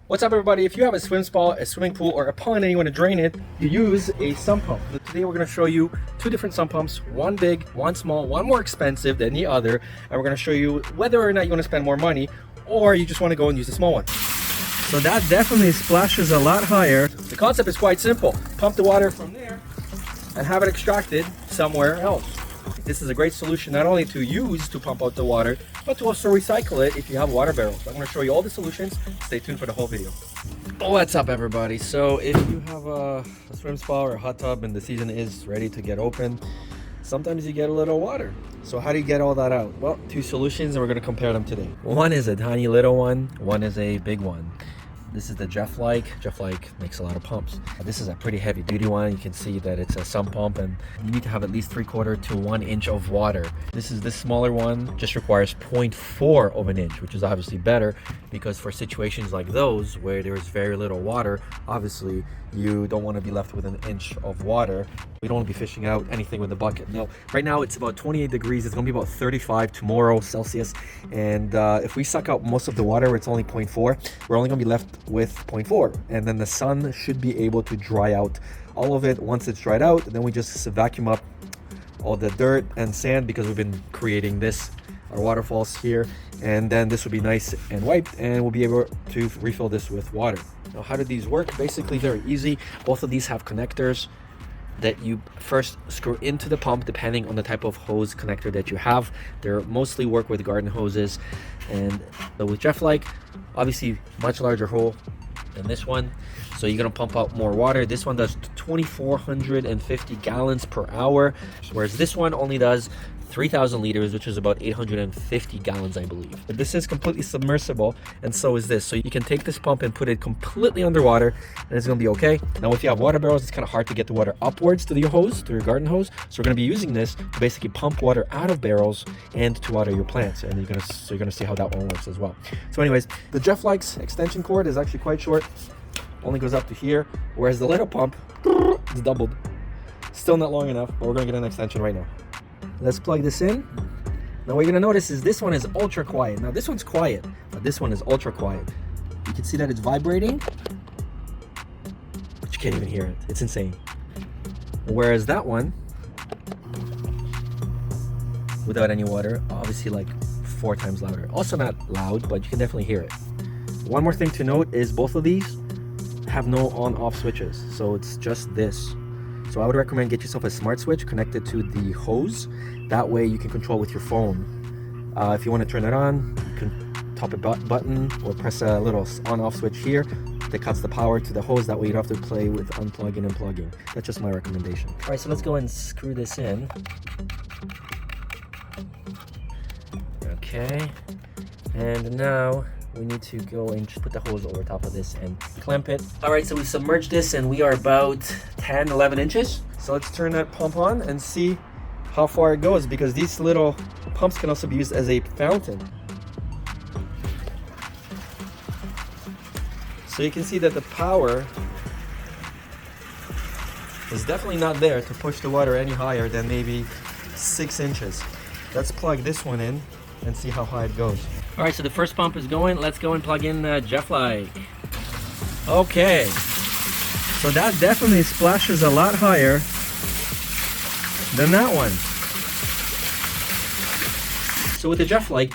What's up, everybody? If you have a swim spa, a swimming pool, or a pond and you want to drain it, you use a sump pump. Today we're going to show you two different sump pumps, one big, one small, one more expensive than the other, and we're going to show you whether or not you want to spend more money or you just want to go and use the small one. So that definitely splashes a lot higher. The concept is quite simple. Pump the water from there and have it extracted somewhere else. This is a great solution not only to use to pump out the water, but to also recycle it if you have water barrels. I'm going to show you all the solutions. Stay tuned for the whole video. What's up, everybody? So if you have a swim spa or a hot tub and the season is ready to get open, sometimes you get a little water. So how do you get all that out? Well, two solutions, and we're going to compare them today. One is a tiny little one is a big one. This is the JEFLIKE. JEFLIKE makes a lot of pumps. This is a pretty heavy duty one. You can see that it's a sump pump and you need to have at least 3/4 to 1 inch of water. This smaller one just requires 0.4 of an inch, which is obviously better because for situations like those where there's very little water, obviously you don't want to be left with an inch of water. We don't want to be fishing out anything with a bucket. No, right now it's about 28 degrees. It's going to be about 35 tomorrow Celsius. And if we suck out most of the water, it's only 0.4. We're only going to be left with 0.4. And then the sun should be able to dry out all of it. Once it's dried out, then we just vacuum up all the dirt and sand because we've been creating our waterfalls here. And then this will be nice and wiped and we'll be able to refill this with water. Now, how do these work? Basically very easy. Both of these have connectors that you first screw into the pump depending on the type of hose connector that you have. They mostly work with garden hoses, and with JEFLIKE, obviously much larger hole than this one, so you're gonna pump out more water. This one does 2,450 gallons per hour, whereas this one only does 3,000 liters, which is about 850 gallons, I believe. But this is completely submersible, and so is this. So you can take this pump and put it completely underwater, and it's gonna be okay. Now, if you have water barrels, it's kind of hard to get the water upwards to your hose, to your garden hose. So we're gonna be using this to basically pump water out of barrels and to water your plants. And you're gonna see how that one works as well. So anyways, the JEFLIKE's extension cord is actually quite short, only goes up to here, whereas the little pump is doubled. Still not long enough, but we're gonna get an extension right now. Let's plug this in. Now what you're gonna notice is this one is ultra quiet. Now this one's quiet, but this one is ultra quiet. You can see that it's vibrating, but you can't even hear it. It's insane. Whereas that one, without any water, obviously like 4 times louder. Also not loud, but you can definitely hear it. One more thing to note is both of these have no on-off switches, so it's just this. So I would recommend get yourself a smart switch connected to the hose. That way you can control with your phone. If you want to turn it on, you can tap a button or press a little on-off switch here that cuts the power to the hose. That way you don't have to play with unplugging and plugging. That's just my recommendation. All right, so let's go and screw this in. Okay, and now we need to go and just put the hose over top of this and clamp it. All right, so we submerged this and we are about 10, 11 inches. So let's turn that pump on and see how far it goes, because these little pumps can also be used as a fountain. So you can see that the power is definitely not there to push the water any higher than maybe 6 inches. Let's plug this one in and see how high it goes. All right, so the first pump is going. Let's go and plug in JEFLIKE. Okay, so that definitely splashes a lot higher than that one. So with the JEFLIKE,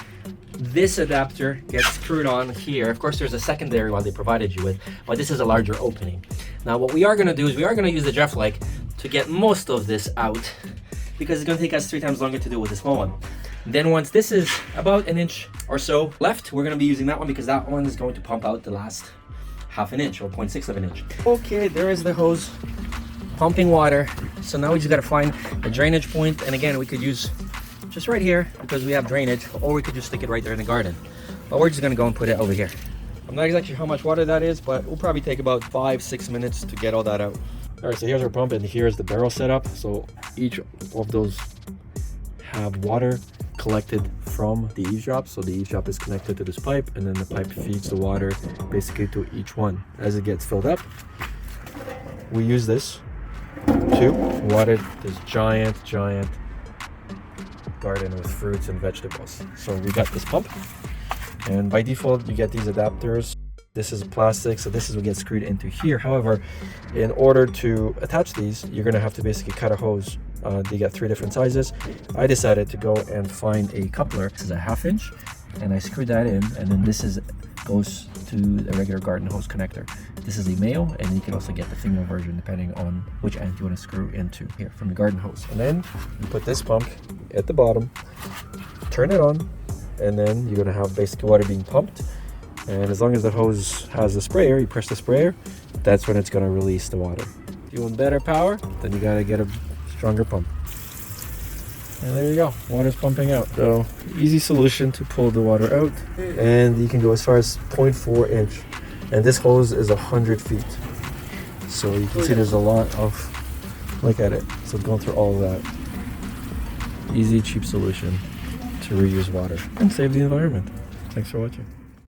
this adapter gets screwed on here. Of course, there's a secondary one they provided you with, but this is a larger opening. Now, what we are gonna do is we are gonna use the JEFLIKE to get most of this out, because it's gonna take us 3 times longer to do with the small one. Then once this is about an inch or so left, we're gonna be using that one because that one is going to pump out the last 1/2 inch or 0.6 of an inch. Okay, there is the hose pumping water. So now we just gotta find a drainage point. And again, we could use just right here because we have drainage, or we could just stick it right there in the garden. But we're just gonna go and put it over here. I'm not exactly sure how much water that is, but we'll probably take about 5-6 minutes to get all that out. All right, so here's our pump and here's the barrel setup. So each of those have water collected from the eavesdrop. So the eavesdrop is connected to this pipe, and then the pipe feeds the water basically to each one. As it gets filled up, we use this to water this giant garden with fruits and vegetables. So we got this pump, and by default you get these adapters This is plastic, so this is what gets screwed into here. However, in order to attach these, you're gonna have to basically cut a hose. They got 3 different sizes. I decided to go and find a coupler. This is a 1/2 inch, and I screwed that in, and then this goes to a regular garden hose connector. This is a male, and you can also get the female version depending on which end you want to screw into here from the garden hose. And then you put this pump at the bottom, turn it on, and then you're gonna have basically water being pumped. And as long as the hose has the sprayer, you press the sprayer, that's when it's gonna release the water. If you want better power, then you gotta get a stronger pump. And there you go, water's pumping out. So easy solution to pull the water out. And you can go as far as 0.4 inch. And this hose is 100 feet. So you can see there's a lot of, look at it. So going through all of that. Easy, cheap solution to reuse water and save the environment. Thanks for watching.